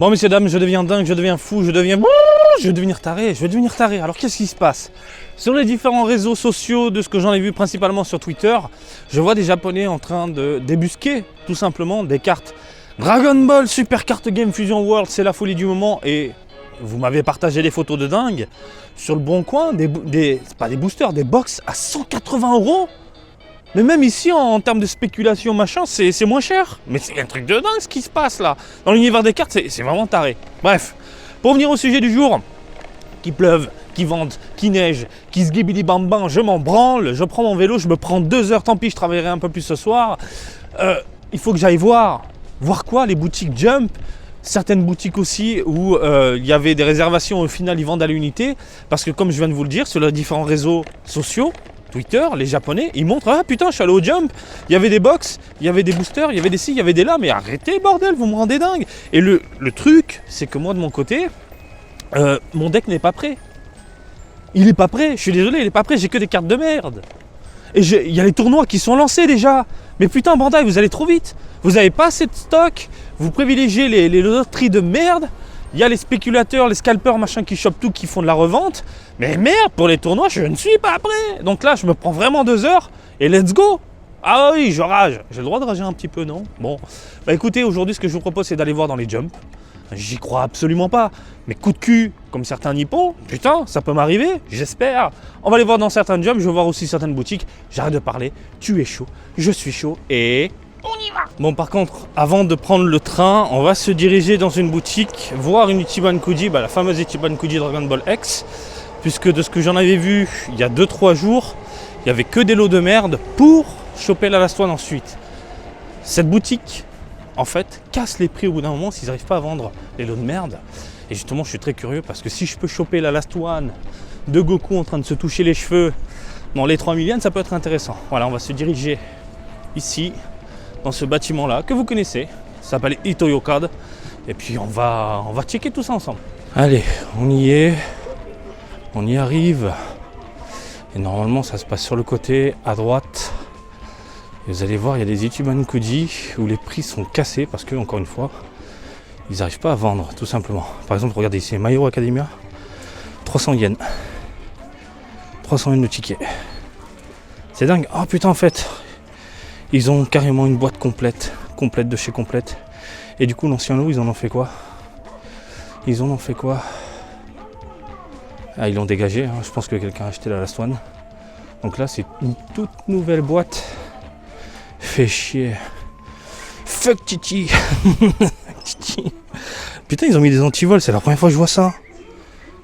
Bon messieurs, dames, je deviens dingue, je deviens fou, je vais devenir taré. Alors qu'est-ce qui se passe? Sur les différents réseaux sociaux, de ce que j'en ai vu principalement sur Twitter, je vois des Japonais en train de débusquer tout simplement des cartes Dragon Ball Super Card Game Fusion World, c'est la folie du moment. Et vous m'avez partagé des photos de dingue sur le bon coin, c'est pas des boosters, des box à 180 €. Mais même ici, en termes de spéculation, machin, c'est moins cher. Mais c'est un truc de dingue ce qui se passe là. Dans l'univers des cartes, c'est vraiment taré. Bref, pour venir au sujet du jour, qu'il pleuve, qu'il vente, qu'il neige, qu'il se guibili bam bam, je m'en branle, je prends mon vélo, je me prends 2 heures, tant pis, je travaillerai un peu plus ce soir. Il faut que j'aille voir quoi? Les boutiques Jump, certaines boutiques aussi où il y avait des réservations, au final ils vendent à l'unité. Parce que comme je viens de vous le dire, sur les différents réseaux sociaux, Twitter, les Japonais, ils montrent « Ah putain, je suis allé au Jump, il y avait des box, il y avait des boosters, il y avait des ci, il y avait des là, mais arrêtez bordel, vous me rendez dingue !» Et le truc, c'est que moi de mon côté, mon deck n'est pas prêt. Il est pas prêt, je suis désolé, il est pas prêt, j'ai que des cartes de merde. Et il y a les tournois qui sont lancés déjà. Mais putain Bandai, vous allez trop vite. Vous n'avez pas assez de stock, vous privilégiez les loteries de merde. Il y a les spéculateurs, les scalpers, machin qui chopent tout, qui font de la revente. Mais merde, pour les tournois, je ne suis pas prêt. Donc là, je me prends vraiment 2 heures et let's go. Ah oui, je rage. J'ai le droit de rager un petit peu, non? Bon, bah écoutez, aujourd'hui, ce que je vous propose, c'est d'aller voir dans les jumps. J'y crois absolument pas. Mais coup de cul, comme certains nippons, putain, ça peut m'arriver, j'espère. On va aller voir dans certains jumps, je vais voir aussi certaines boutiques. J'arrête de parler, tu es chaud, je suis chaud et... on y va. Bon, par contre, avant de prendre le train, on va se diriger dans une boutique, voir une Ichiban Kuji, la fameuse Ichiban Kuji Dragon Ball X, puisque de ce que j'en avais vu il y a 2-3 jours, il n'y avait que des lots de merde pour choper la Last One ensuite. Cette boutique, en fait, casse les prix au bout d'un moment s'ils n'arrivent pas à vendre les lots de merde. Et justement, je suis très curieux parce que si je peux choper la Last One de Goku en train de se toucher les cheveux dans les 3000 yens, ça peut être intéressant. Voilà, on va se diriger ici, dans ce bâtiment là que vous connaissez, ça s'appelle Ito-Yokad, et puis on va checker tout ça ensemble. Allez, on y est, on y arrive, et normalement ça se passe sur le côté à droite. Et vous allez voir, il y a des Ichiban Kuji où les prix sont cassés parce que, encore une fois, ils n'arrivent pas à vendre tout simplement. Par exemple, regardez ici, My Hero Academia, 300 yens, 300 yens de ticket. C'est dingue. Oh putain, en fait, ils ont carrément une boîte complète de chez Complète. Et du coup, l'ancien lot, ils en ont fait quoi? Ah, ils l'ont dégagé, hein. Je pense que quelqu'un a acheté la Last One. Donc là, c'est une toute nouvelle boîte. Fait chier. Fuck Titi. Putain, ils ont mis des antivols, c'est la première fois que je vois ça.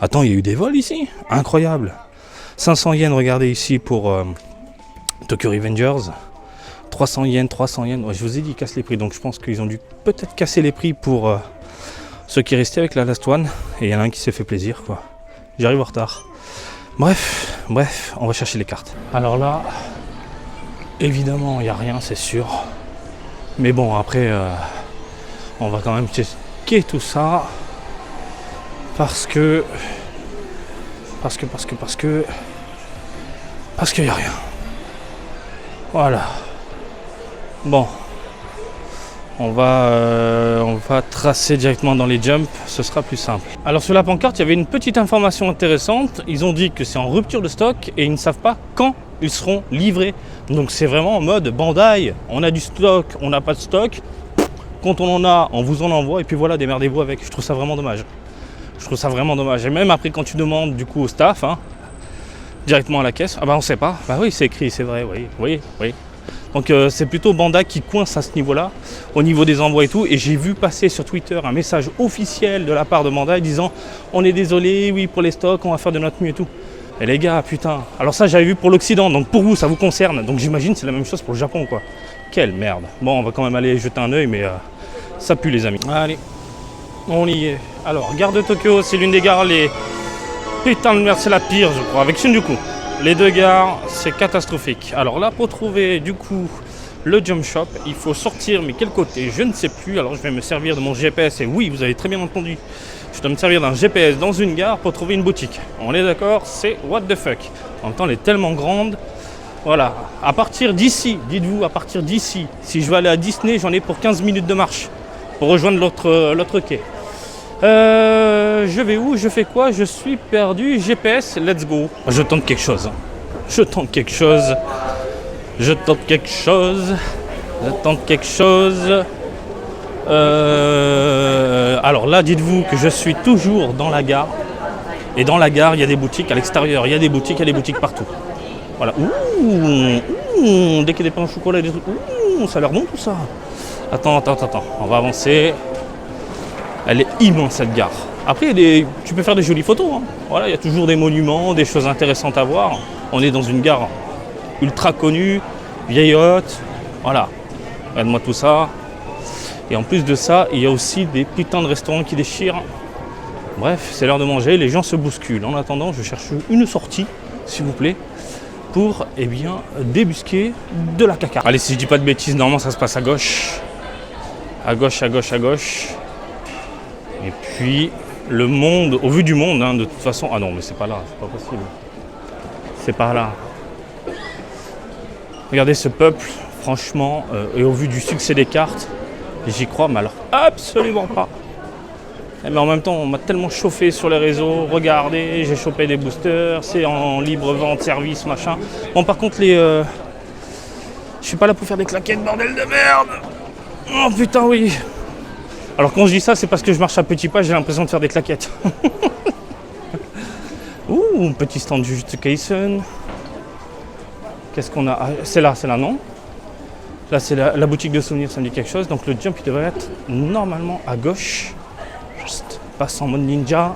Attends, il y a eu des vols ici? Incroyable. 500 yens, regardez ici pour Tokyo Revengers. 300 yens. Ouais, je vous ai dit, ils cassent les prix. Donc je pense qu'ils ont dû peut-être casser les prix pour ceux qui restaient avec la Last One. Et il y en a un qui s'est fait plaisir, quoi. J'arrive en retard. Bref, on va chercher les cartes. Alors là, évidemment, il n'y a rien, c'est sûr. Mais bon, après, on va quand même checker tout ça. Parce que il n'y a rien. Voilà. Bon. On va tracer directement dans les jumps, ce sera plus simple. Alors sur la pancarte, il y avait une petite information intéressante. Ils ont dit que c'est en rupture de stock et ils ne savent pas quand ils seront livrés. Donc c'est vraiment en mode Bandai, on a du stock, on n'a pas de stock. Quand on en a, on vous en envoie et puis voilà, démerdez-vous avec. Je trouve ça vraiment dommage. Et même après quand tu demandes du coup au staff, hein, directement à la caisse, ah bah on sait pas. Bah oui, c'est écrit, c'est vrai, oui. Donc c'est plutôt Bandai qui coince à ce niveau-là, au niveau des envois et tout. Et j'ai vu passer sur Twitter un message officiel de la part de Bandai disant « On est désolé, oui, pour les stocks, on va faire de notre mieux et tout ». Et les gars, putain. Alors ça, j'avais vu pour l'Occident, donc pour vous, ça vous concerne. Donc j'imagine c'est la même chose pour le Japon, quoi. Quelle merde. Bon, on va quand même aller jeter un œil, mais ça pue, les amis. Allez, on y est. Alors, gare de Tokyo, c'est l'une des gares les... Putain de merde, c'est la pire, je crois, avec Shinjuku. Les deux gares, c'est catastrophique. Alors là, pour trouver du coup le jump shop, il faut sortir, mais quel côté? Je ne sais plus. Alors je vais me servir de mon GPS. Et oui, vous avez très bien entendu. Je dois me servir d'un GPS dans une gare pour trouver une boutique. On est d'accord? C'est what the fuck. En même temps, elle est tellement grande. Voilà. À partir d'ici, dites-vous, à partir d'ici, si je veux aller à Disney, j'en ai pour 15 minutes de marche pour rejoindre l'autre quai. Je vais où? Je fais quoi? Je suis perdu. GPS, let's go. Je tente quelque chose. Je tente quelque chose. Je tente quelque chose. Je tente quelque chose. Alors là, dites-vous que je suis toujours dans la gare. Et dans la gare, il y a des boutiques à l'extérieur. Il y a des boutiques partout. Voilà. Ouh, dès qu'il y a des pains au chocolat et des trucs. Ouh, ça a l'air bon tout ça. Attends. On va avancer. Elle est immense cette gare. Après, tu peux faire des jolies photos. Hein. Voilà, il y a toujours des monuments, des choses intéressantes à voir. On est dans une gare ultra connue, vieillotte. Voilà. Regarde-moi tout ça. Et en plus de ça, il y a aussi des putains de restaurants qui déchirent. Bref, c'est l'heure de manger, les gens se bousculent. En attendant, je cherche une sortie, s'il vous plaît, pour débusquer de la caca. Allez, si je dis pas de bêtises, normalement ça se passe à gauche. À gauche. Et puis, le monde, au vu du monde, hein, de toute façon... Ah non, mais c'est pas là, c'est pas possible. C'est par là. Regardez ce peuple, franchement, et au vu du succès des cartes, j'y crois, mais alors absolument pas. Mais en même temps, on m'a tellement chauffé sur les réseaux. Regardez, j'ai chopé des boosters, c'est en libre vente, service, machin. Bon, par contre, je suis pas là pour faire des claquettes, bordel de merde. Oh putain, oui. Alors quand je dis ça, c'est parce que je marche à petits pas, j'ai l'impression de faire des claquettes. Ouh, un petit stand de Jujutsu Kaisen. Qu'est-ce qu'on a? Ah, c'est là, non? Là, c'est la boutique de souvenirs, ça me dit quelque chose. Donc le jump, il devrait être normalement à gauche. Juste passe en mode ninja.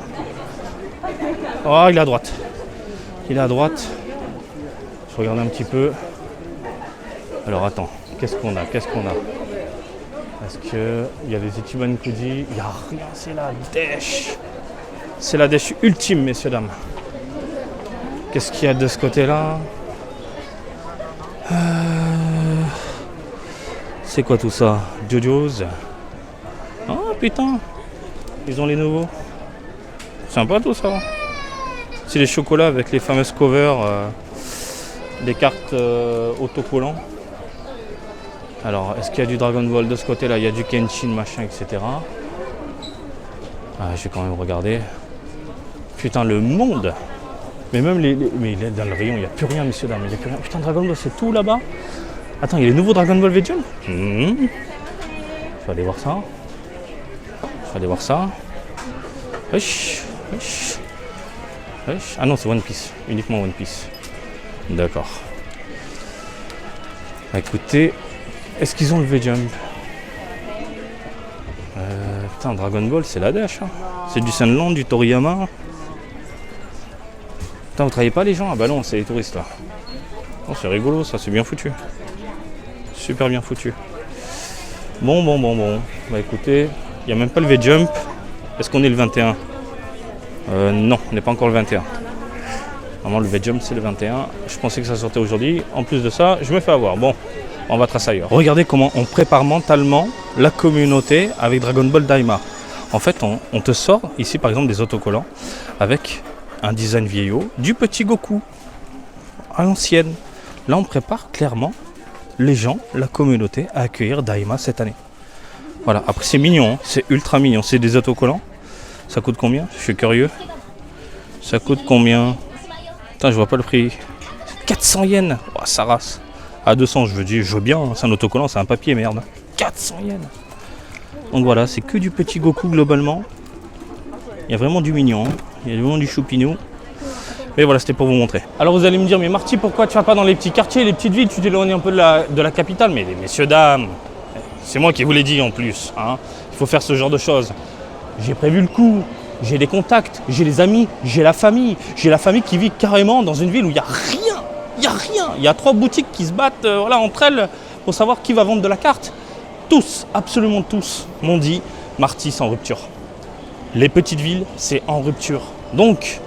Oh, il est à droite. Je regarde un petit peu. Alors attends, qu'est-ce qu'on a? Est-ce qu'il y a des Ichiban Kuji? Il n'y a rien, c'est la dèche. C'est la dèche ultime, messieurs, dames. Qu'est-ce qu'il y a de ce côté-là? C'est quoi tout ça? Jojo's. Oh putain, ils ont les nouveaux. Sympa tout ça. C'est les chocolats avec les fameuses covers des cartes autocollants. Alors, est-ce qu'il y a du Dragon Ball de ce côté-là? Il y a du Kenshin, machin, etc. Ah, je vais quand même regarder. Putain, le monde. Mais même mais il est dans le rayon, il n'y a plus rien, messieurs, dames. Il n'y a plus rien. Putain, Dragon Ball, c'est tout là-bas. Attends, il y a les nouveaux Dragon Ball V-Jump. Je vais aller voir ça. Wesh. Ah non, c'est One Piece. Uniquement One Piece. D'accord. Bah, écoutez, est-ce qu'ils ont le V-Jump? Putain, Dragon Ball, c'est la dèche. Hein. C'est du Sunland, du Toriyama. Putain, vous travaillez pas les gens? Ah bah non, c'est les touristes là. Oh, c'est rigolo ça, c'est bien foutu. Super bien foutu. Bon. Bah écoutez, il n'y a même pas le V-Jump. Est-ce qu'on est le 21? Non, on n'est pas encore le 21. Normalement, le V-Jump, c'est le 21. Je pensais que ça sortait aujourd'hui. En plus de ça, je me fais avoir. Bon, on va tracer ailleurs. Regardez comment on prépare mentalement la communauté avec Dragon Ball Daima. En fait, on te sort ici, par exemple, des autocollants avec un design vieillot du petit Goku à l'ancienne. Là, on prépare clairement les gens, la communauté, à accueillir Daima cette année. Voilà, après c'est mignon, hein. C'est ultra mignon, c'est des autocollants. Ça coûte combien? Je suis curieux. Ça coûte combien? Putain, je vois pas le prix. 400 yens. Oh, ça race. À 200, je veux bien, hein. C'est un autocollant, c'est un papier, merde. 400 yens. Donc voilà, c'est que du petit Goku globalement. Il y a vraiment du mignon, hein. Il y a vraiment du choupinou. Mais voilà, c'était pour vous montrer. Alors vous allez me dire, mais Marty, pourquoi tu vas pas dans les petits quartiers, les petites villes, tu t'éloignes un peu de la capitale? Mais messieurs, dames, c'est moi qui vous l'ai dit en plus. Hein. Il faut faire ce genre de choses. J'ai prévu le coup, j'ai des contacts, j'ai les amis, j'ai la famille. J'ai la famille qui vit carrément dans une ville où il n'y a rien. Il y a 3 boutiques qui se battent entre elles pour savoir qui va vendre de la carte. Tous, absolument tous, m'ont dit, Marty, c'est en rupture. Les petites villes, c'est en rupture. Donc,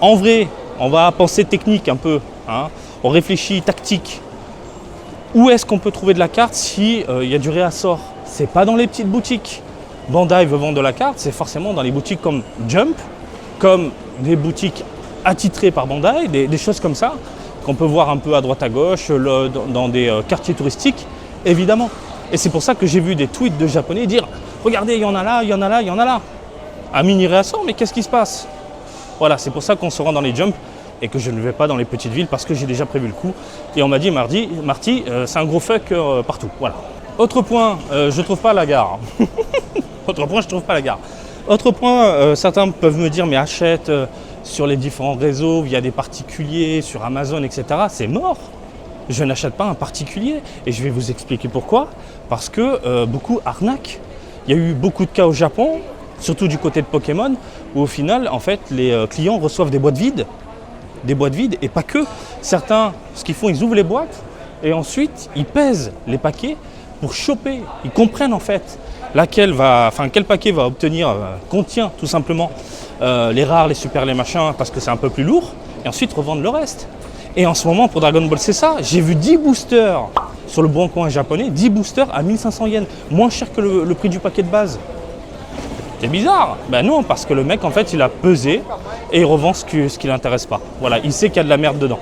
en vrai, on va penser technique un peu. Hein. On réfléchit tactique. Où est-ce qu'on peut trouver de la carte si y a du réassort? C'est pas dans les petites boutiques. Bandai veut vendre de la carte, c'est forcément dans les boutiques comme Jump, comme des boutiques attitrées par Bandai, des choses comme ça, qu'on peut voir un peu à droite à gauche, dans des quartiers touristiques, évidemment. Et c'est pour ça que j'ai vu des tweets de Japonais dire « Regardez, il y en a là, il y en a là, il y en a là ». un mini réassort, mais qu'est-ce qui se passe? Voilà, c'est pour ça qu'on se rend dans les jumps et que je ne vais pas dans les petites villes parce que j'ai déjà prévu le coup. Et on m'a dit, Marty, c'est un gros fuck partout. Voilà. Autre point, je trouve pas la gare. Autre point, je trouve pas la gare. Autre point, certains peuvent me dire, mais achète sur les différents réseaux, via des particuliers, sur Amazon, etc. C'est mort. Je n'achète pas un particulier et je vais vous expliquer pourquoi. Parce que beaucoup arnaquent. Il y a eu beaucoup de cas au Japon, surtout du côté de Pokémon, où au final, en fait, les clients reçoivent des boîtes vides et pas que. Certains, ce qu'ils font, ils ouvrent les boîtes et ensuite, ils pèsent les paquets pour choper. Ils comprennent en fait quel paquet va obtenir, contient tout simplement les rares, les super, les machins, parce que c'est un peu plus lourd, et ensuite revendre le reste. Et en ce moment, pour Dragon Ball, c'est ça. J'ai vu 10 boosters sur le bon coin japonais, 10 boosters à 1500 yens, moins cher que le prix du paquet de base. C'est bizarre. Ben non, parce que le mec, en fait, il a pesé et il revend ce qui l'intéresse pas. Voilà, il sait qu'il y a de la merde dedans.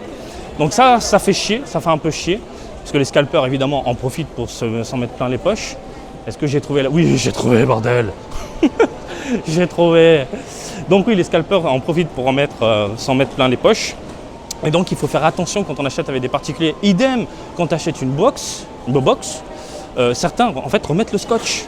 Donc ça fait chier, ça fait un peu chier, parce que les scalpers, évidemment, en profitent pour s'en mettre plein les poches. Est-ce que j'ai trouvé Oui, j'ai trouvé, bordel. J'ai trouvé. Donc oui, les scalpers en profitent pour s'en mettre plein les poches. Et donc il faut faire attention quand on achète avec des particuliers. Idem quand tu achètes une box, certains en fait remettent le scotch.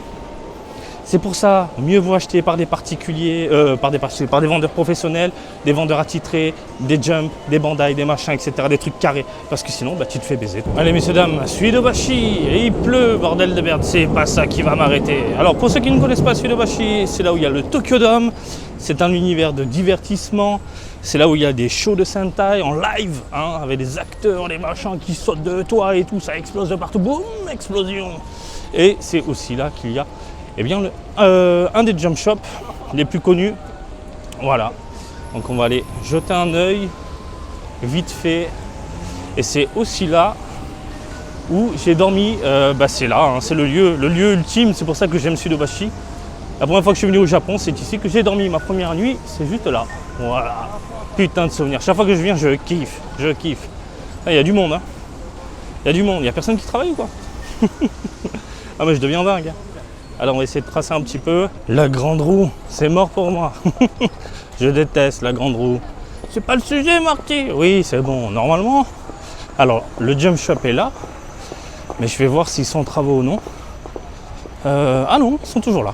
C'est pour ça, mieux vaut acheter par des particuliers, par des vendeurs professionnels, des vendeurs attitrés, des jumps, des Bandai, des machins, etc., des trucs carrés. Parce que sinon, tu te fais baiser. Allez messieurs, dames, Suidobashi, et il pleut, bordel de merde, c'est pas ça qui va m'arrêter. Alors pour ceux qui ne connaissent pas Suidobashi, c'est là où il y a le Tokyo Dome. C'est un univers de divertissement. C'est là où il y a des shows de Sentai en live, avec des acteurs, des machins qui sautent de toi et tout, ça explose de partout, boum, explosion. Et c'est aussi là qu'il y a un des jump shops les plus connus. Voilà. Donc on va aller jeter un œil vite fait. Et c'est aussi là où j'ai dormi. C'est là, c'est le lieu ultime. C'est pour ça que j'aime Suidobashi. La première fois que je suis venu au Japon, c'est ici que j'ai dormi. Ma première nuit, c'est juste là. Voilà. Putain de souvenirs. Chaque fois que je viens, je kiffe. Il y a du monde. Il y a du monde. Il n'y a personne qui travaille ou quoi? Ah mais je deviens dingue. Alors on va essayer de tracer un petit peu. La grande roue, c'est mort pour moi. Je déteste la grande roue. C'est pas le sujet, Marty. Oui, c'est bon, normalement. Alors, le jump shop est là. Mais je vais voir s'ils sont en travaux ou non. Ah non, ils sont toujours là.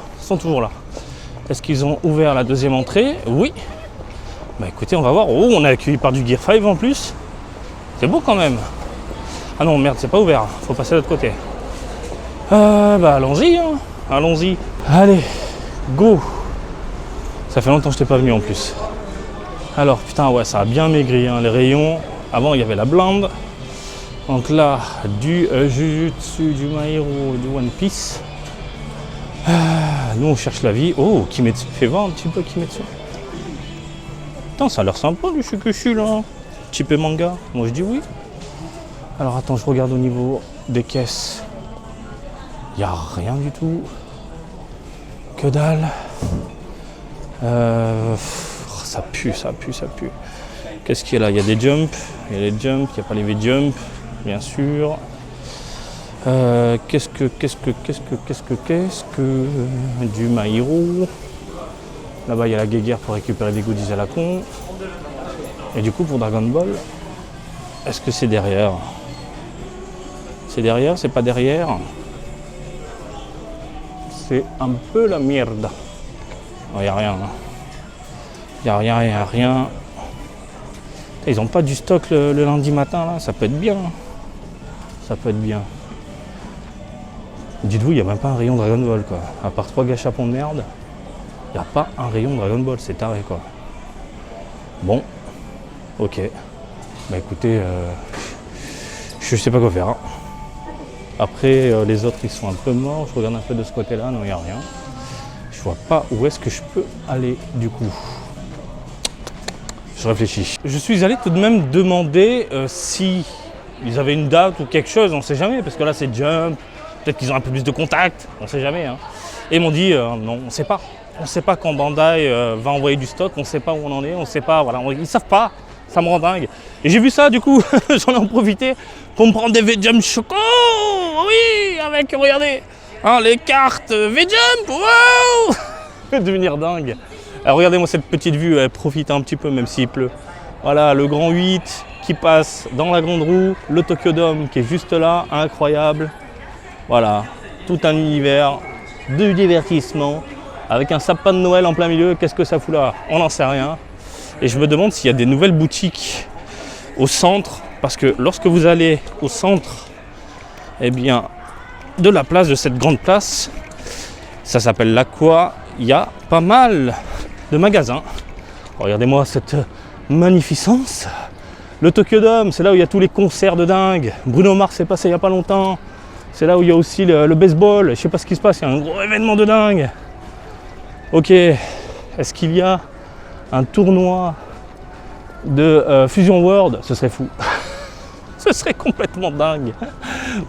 Est-ce qu'ils ont ouvert la deuxième entrée? Oui. Bah écoutez, on va voir. Oh, on est accueilli par du Gear 5 en plus. C'est beau quand même. Ah non, merde, c'est pas ouvert. Faut passer de l'autre côté. Allons-y. Allons-y. Allez, go. Ça fait longtemps que je t'ai pas venu en plus. Alors, putain, ouais, ça a bien maigri, les rayons. Avant, il y avait la blinde. Donc là, du Jujutsu, du My Hero, du One Piece. Nous, on cherche la vie. Oh, Kimetsu. Fais voir un petit peu Kimetsu. Putain, ça a l'air sympa, le Shukushu, là. Type manga. Moi, je dis oui. Alors, attends, je regarde au niveau des caisses. Il n'y a rien du tout. Que dalle. Ça pue. Qu'est-ce qu'il y a là? Il y a des jumps. Il y a les jumps. Il n'y a pas les V-jumps, bien sûr. Qu'est-ce que du My Hero. Là-bas, il y a la guéguerre pour récupérer des goodies à la con. Et du coup, pour Dragon Ball, est-ce que c'est derrière? C'est derrière? C'est pas derrière? C'est un peu la merde. Il n'y a rien. Il n'y a rien. Ils n'ont pas du stock le lundi matin, là. Ça peut être bien. Dites-vous, il n'y a même pas un rayon Dragon Ball, quoi. À part 3 gâchapons de merde, il n'y a pas un rayon Dragon Ball. C'est taré, quoi. Bon. Ok. Bah écoutez, je sais pas quoi faire. Après, les autres, ils sont un peu morts. Je regarde un peu de ce côté-là. Non, il n'y a rien. Je vois pas où est-ce que je peux aller, du coup. Je réfléchis. Je suis allé tout de même demander si ils avaient une date ou quelque chose. On ne sait jamais, parce que là, c'est Jump. Peut-être qu'ils ont un peu plus de contact. On ne sait jamais. Et ils m'ont dit, non, on ne sait pas. On ne sait pas quand Bandai va envoyer du stock. On ne sait pas où on en est. On ne sait pas. Voilà, ils ne savent pas. Ça me rend dingue. Et j'ai vu ça, du coup, j'en ai en profité pour me prendre des V-Jump Choco. Oui, avec, regardez, les cartes V-Jump. Wow. Je vais devenir dingue. Alors, regardez-moi cette petite vue, elle profite un petit peu même s'il pleut. Voilà, le grand 8 qui passe dans la grande roue, le Tokyo Dome qui est juste là, incroyable. Voilà, tout un univers de divertissement avec un sapin de Noël en plein milieu. Qu'est-ce que ça fout là? On n'en sait rien. Et je me demande s'il y a des nouvelles boutiques au centre, parce que lorsque vous allez au centre, eh bien, de la place, de cette grande place, ça s'appelle l'Aqua, il y a pas mal de magasins. Regardez-moi cette magnificence. Le Tokyo Dome, c'est là où il y a tous les concerts de dingue. Bruno Mars est passé il n'y a pas longtemps. C'est là où il y a aussi le baseball. Je ne sais pas ce qui se passe, il y a un gros événement de dingue. Ok, est-ce qu'il y a un tournoi de Fusion World? Ce serait fou. Ce serait complètement dingue.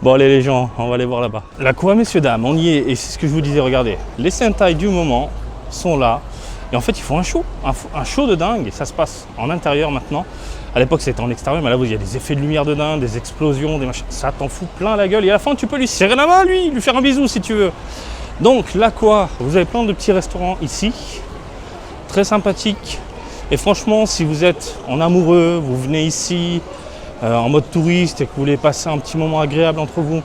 Bon allez les gens, on va aller voir là-bas. L'Aqua, messieurs, dames, on y est. Et c'est ce que je vous disais, regardez. Les Sentai du moment sont là. Et en fait, ils font un show de dingue. Et ça se passe en intérieur maintenant. À l'époque, c'était en extérieur, mais là, il y a des effets de lumière de dingue, des explosions, des machins. Ça t'en fout plein la gueule. Et à la fin, tu peux lui serrer la main, lui faire un bisou si tu veux. Donc, l'Aqua, vous avez plein de petits restaurants ici. Très sympathiques. Et franchement, si vous êtes en amoureux, vous venez ici en mode touriste et que vous voulez passer un petit moment agréable entre vous,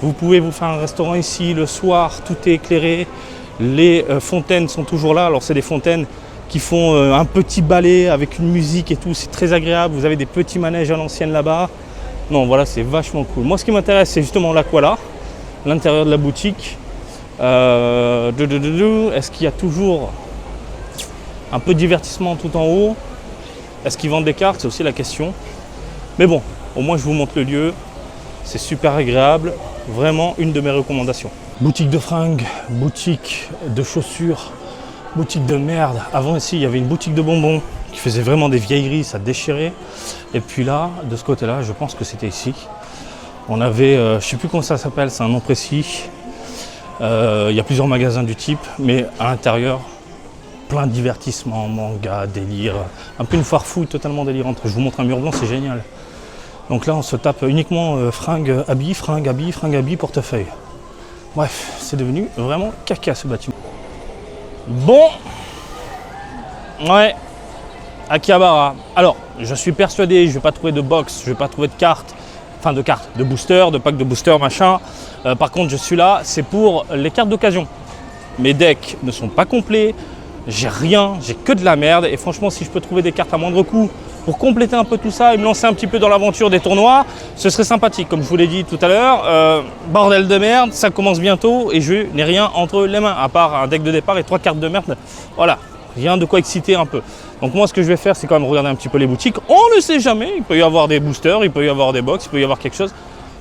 vous pouvez vous faire un restaurant ici le soir, tout est éclairé. Les fontaines sont toujours là. Alors, c'est des fontaines qui font un petit ballet avec une musique et tout, c'est très agréable. Vous avez des petits manèges à l'ancienne là-bas. Non, voilà, c'est vachement cool. Moi, ce qui m'intéresse, c'est justement l'Aqua là, l'intérieur de la boutique. Est-ce qu'il y a toujours un peu de divertissement tout en haut? Est-ce qu'ils vendent des cartes? C'est aussi la question. Mais bon, au moins, je vous montre le lieu. C'est super agréable. Vraiment, une de mes recommandations. Boutique de fringues, boutique de chaussures, boutique de merde. Avant ici, il y avait une boutique de bonbons qui faisait vraiment des vieilleries, ça déchirait. Et puis là, de ce côté-là, je pense que c'était ici. On avait, je ne sais plus comment ça s'appelle, c'est un nom précis. Il y a plusieurs magasins du type, mais à l'intérieur, plein de divertissements, manga, délire. Un peu une foire fouille totalement délirante. Je vous montre un mur blanc, c'est génial. Donc là, on se tape uniquement fringues, habits, portefeuille. Bref, c'est devenu vraiment caca ce bâtiment. Bon, ouais, Akihabara. Alors, je suis persuadé, je ne vais pas trouver de box, je ne vais pas trouver de cartes, de boosters, de packs de boosters, machin. Par contre, je suis là, c'est pour les cartes d'occasion. Mes decks ne sont pas complets, j'ai rien, j'ai que de la merde. Et franchement, si je peux trouver des cartes à moindre coût pour compléter un peu tout ça et me lancer un petit peu dans l'aventure des tournois, ce serait sympathique. Comme je vous l'ai dit tout à l'heure, bordel de merde, ça commence bientôt et je n'ai rien entre les mains, à part un deck de départ et 3 cartes de merde. Voilà, rien de quoi exciter un peu. Donc moi, ce que je vais faire, c'est quand même regarder un petit peu les boutiques. On ne sait jamais, il peut y avoir des boosters, il peut y avoir des box, il peut y avoir quelque chose.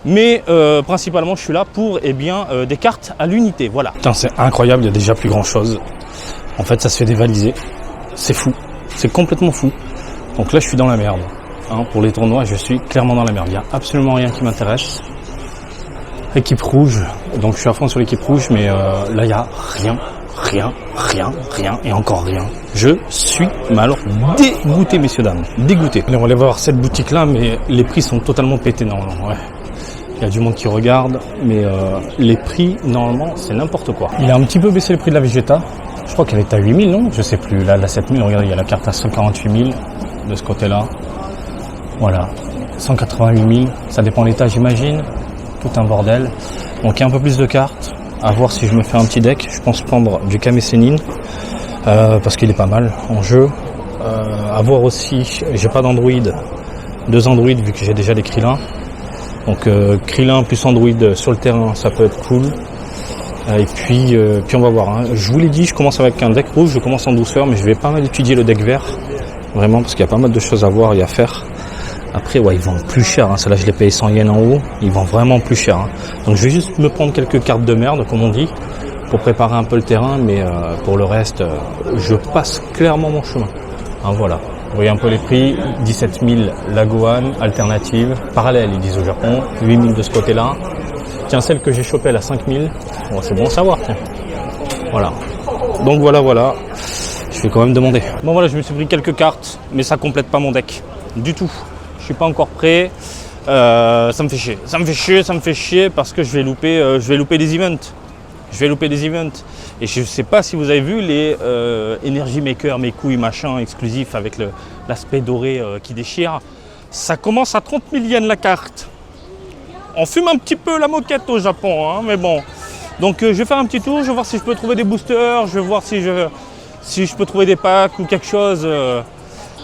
Mais principalement, je suis là pour des cartes à l'unité, voilà. Putain, c'est incroyable, il y a déjà plus grand chose. En fait, ça se fait dévaliser. C'est fou, c'est complètement fou. Donc là, je suis dans la merde. Pour les tournois, je suis clairement dans la merde. Il n'y a absolument rien qui m'intéresse. Équipe rouge. Donc je suis à fond sur l'équipe rouge, mais là, il n'y a rien et encore rien. Je suis alors dégoûté, messieurs, dames. Dégoûté. Allez, on va aller voir cette boutique-là, mais les prix sont totalement pétés normalement. Ouais. Il y a du monde qui regarde, mais les prix, normalement, c'est n'importe quoi. Il a un petit peu baissé le prix de la Vegeta. Je crois qu'elle est à 8000, non? Je sais plus. Là, la 7000, regardez, il y a la carte à 148 000 de ce côté-là. Voilà. 188 000. Ça dépend de l'état, j'imagine. Tout un bordel. Donc, il y a un peu plus de cartes. À voir si je me fais un petit deck. Je pense prendre du Kame Sennin. Parce qu'il est pas mal en jeu. À voir aussi, j'ai pas d'Android. 2 Android vu que j'ai déjà les Krillin. Donc, Krillin plus Android sur le terrain, ça peut être cool. Et puis on va voir. Je vous l'ai dit, je commence avec un deck rouge, je commence en douceur, mais je vais pas mal étudier le deck vert. Vraiment, parce qu'il y a pas mal de choses à voir et à faire. Après, ouais, ils vendent plus cher. Celle-là, je l'ai payé 100 yens en haut. Ils vendent vraiment plus cher. Donc, je vais juste me prendre quelques cartes de merde, comme on dit, pour préparer un peu le terrain. Mais pour le reste, je passe clairement mon chemin. Voilà. Vous voyez un peu les prix. 17 000 la Gohan, alternative. Parallèle, ils disent au Japon. 8 000 de ce côté-là. Tiens, celle que j'ai chopée, elle a 5 000. Bon, c'est bon à savoir, tiens. Voilà. Donc voilà. Je vais quand même demander. Bon voilà, je me suis pris quelques cartes, mais ça complète pas mon deck. Du tout. Je suis pas encore prêt. Ça me fait chier parce que je vais louper des events. je vais louper des events. Et je ne sais pas si vous avez vu les Energy Maker, mes couilles, machin, exclusifs avec l'aspect doré qui déchire. Ça commence à 30 000 yens la carte. On fume un petit peu la moquette au Japon, hein, mais bon. Donc je vais faire un petit tour, je vais voir si je peux trouver des boosters, je vais voir si je peux trouver des packs ou quelque chose.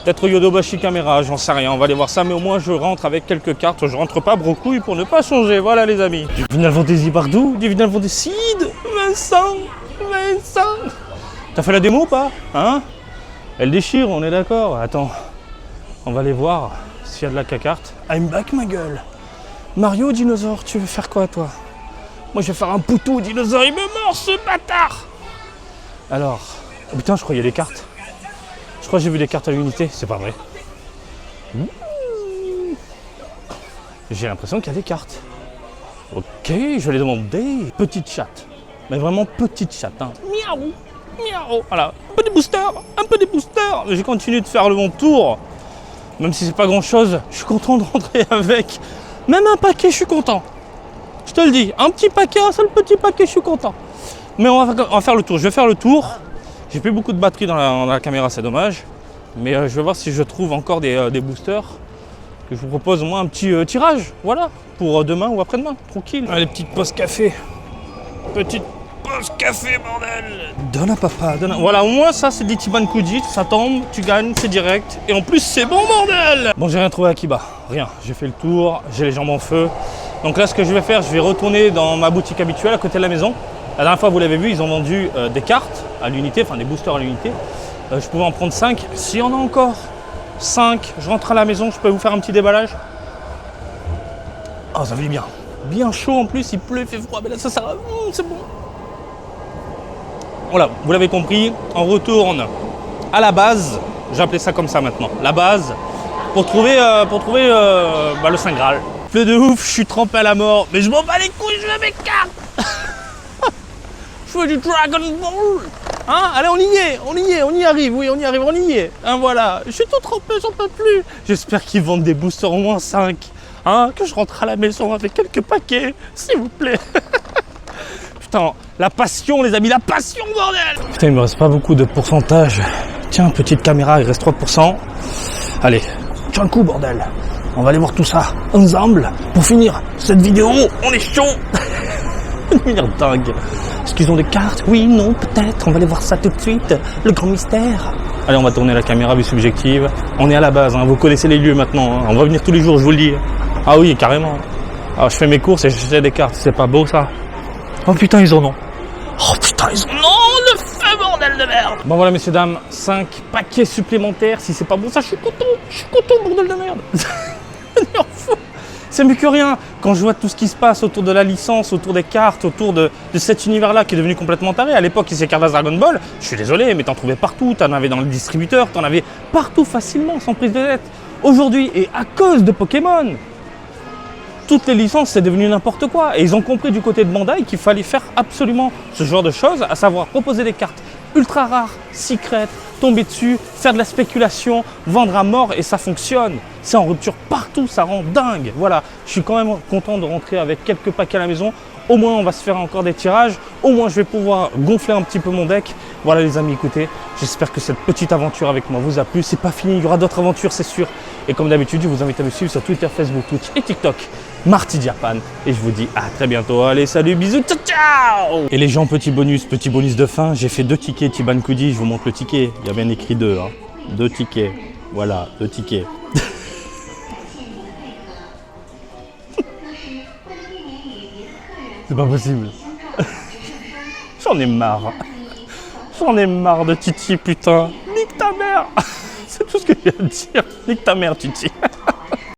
Peut-être Yodobashi Camera, j'en sais rien, on va aller voir ça, mais au moins je rentre avec quelques cartes, je rentre pas brocouille pour ne pas changer, voilà les amis. Du Final Fantasy Bardou, du Final Fantasy Vincent. T'as fait la démo ou pas? Hein? Elle déchire, on est d'accord. Attends, on va aller voir s'il y a de la carte. I'm back ma gueule. Mario dinosaure, tu veux faire quoi toi? Moi je vais faire un poutou dinosaure, il me mord ce bâtard. Alors, oh putain je crois qu'il y a des cartes. Je crois que j'ai vu des cartes à l'unité, c'est pas vrai. J'ai l'impression qu'il y a des cartes. Ok, je vais les demander. Petite chatte, mais vraiment petite chatte. Hein. Miaou, miaou. Voilà, un peu des boosters. J'ai continué de faire le bon tour. Même si c'est pas grand chose, je suis content de rentrer avec. Même un paquet, je suis content. Je te le dis, un petit paquet, un seul petit paquet, je suis content. Mais on va faire le tour. Je vais faire le tour. J'ai plus beaucoup de batterie dans la caméra, c'est dommage. Mais je vais voir si je trouve encore des boosters. Que je vous propose au moins un petit tirage. Voilà, pour demain ou après-demain. Tranquille. Allez, petite pause café. Petite pause café, bordel. Donne à papa, donne à... Voilà, au moins ça, c'est des Tiban Kuji. Ça tombe, tu gagnes, c'est direct. Et en plus, c'est bon, bordel. Bon, j'ai rien trouvé à Kiba. Rien. J'ai fait le tour, j'ai les jambes en feu. Donc là, ce que je vais faire, je vais retourner dans ma boutique habituelle à côté de la maison. La dernière fois, vous l'avez vu, ils ont vendu des cartes à l'unité, enfin des boosters à l'unité. Je pouvais en prendre 5. S'il y en a encore 5, je rentre à la maison, je peux vous faire un petit déballage. Oh, ça fait bien. Bien chaud en plus, il pleut, il fait froid, mais là, ça c'est bon. Voilà, vous l'avez compris, on retourne à la base. J'ai appelé ça comme ça maintenant, la base, pour trouver le Saint Graal. Pleut de ouf, je suis trempé à la mort, mais je m'en bats les couilles, je veux mes cartes. Je veux du Dragon Ball. Hein? Allez, on y arrive, oui, on y est. Hein, voilà, je suis tout trempé, j'en peux plus. J'espère qu'ils vendent des boosters au moins 5. Hein? Que je rentre à la maison avec quelques paquets, s'il vous plaît. Putain, la passion, les amis, la passion, bordel. Putain, il me reste pas beaucoup de pourcentage. Tiens, petite caméra, il reste 3%. Allez, tiens le coup, bordel. On va aller voir tout ça ensemble pour finir cette vidéo. On est chaud. On va devenir dingue. Est-ce qu'ils ont des cartes? Oui, non, peut-être. On va aller voir ça tout de suite. Le grand mystère. Allez, on va tourner la caméra vue subjective. On est à la base, hein. Vous connaissez les lieux maintenant. Hein. On va venir tous les jours, je vous le dis. Ah oui, carrément. Alors, je fais mes courses et j'achète des cartes. C'est pas beau, ça? Oh putain, ils en ont. Oh putain, ils en ont. Le feu, bordel de merde. Bon, voilà, messieurs, dames. 5 paquets supplémentaires. Si c'est pas bon, ça, je suis content, bordel de merde. Je m'en fous. C'est mieux que rien. Quand je vois tout ce qui se passe autour de la licence, autour des cartes, autour de cet univers-là qui est devenu complètement taré. À l'époque, ces cartes Dragon Ball, je suis désolé, mais t'en trouvais partout. T'en avais dans le distributeur, t'en avais partout facilement, sans prise de tête. Aujourd'hui, et à cause de Pokémon, toutes les licences, c'est devenu n'importe quoi. Et ils ont compris du côté de Bandai qu'il fallait faire absolument ce genre de choses, à savoir proposer des cartes ultra rares, secrètes, tomber dessus, faire de la spéculation, vendre à mort, et ça fonctionne. C'est en rupture partout, ça rend dingue. Voilà, je suis quand même content de rentrer avec quelques paquets à la maison. Au moins, on va se faire encore des tirages. Au moins, je vais pouvoir gonfler un petit peu mon deck. Voilà les amis, écoutez, j'espère que cette petite aventure avec moi vous a plu. C'est pas fini, il y aura d'autres aventures, c'est sûr. Et comme d'habitude, je vous invite à me suivre sur Twitter, Facebook, Twitch et TikTok. Marty Japan. Et je vous dis à très bientôt. Allez, salut, bisous, ciao, ciao. Et les gens, petit bonus de fin. J'ai fait 2 tickets Tiban Kudi. Je vous montre le ticket. Il y a bien écrit 2. Hein. 2 tickets. Voilà, 2 tickets. C'est pas possible. J'en ai marre. J'en ai marre de Titi, putain. Nique ta mère. C'est tout ce que j'ai à dire. Nique ta mère, Titi.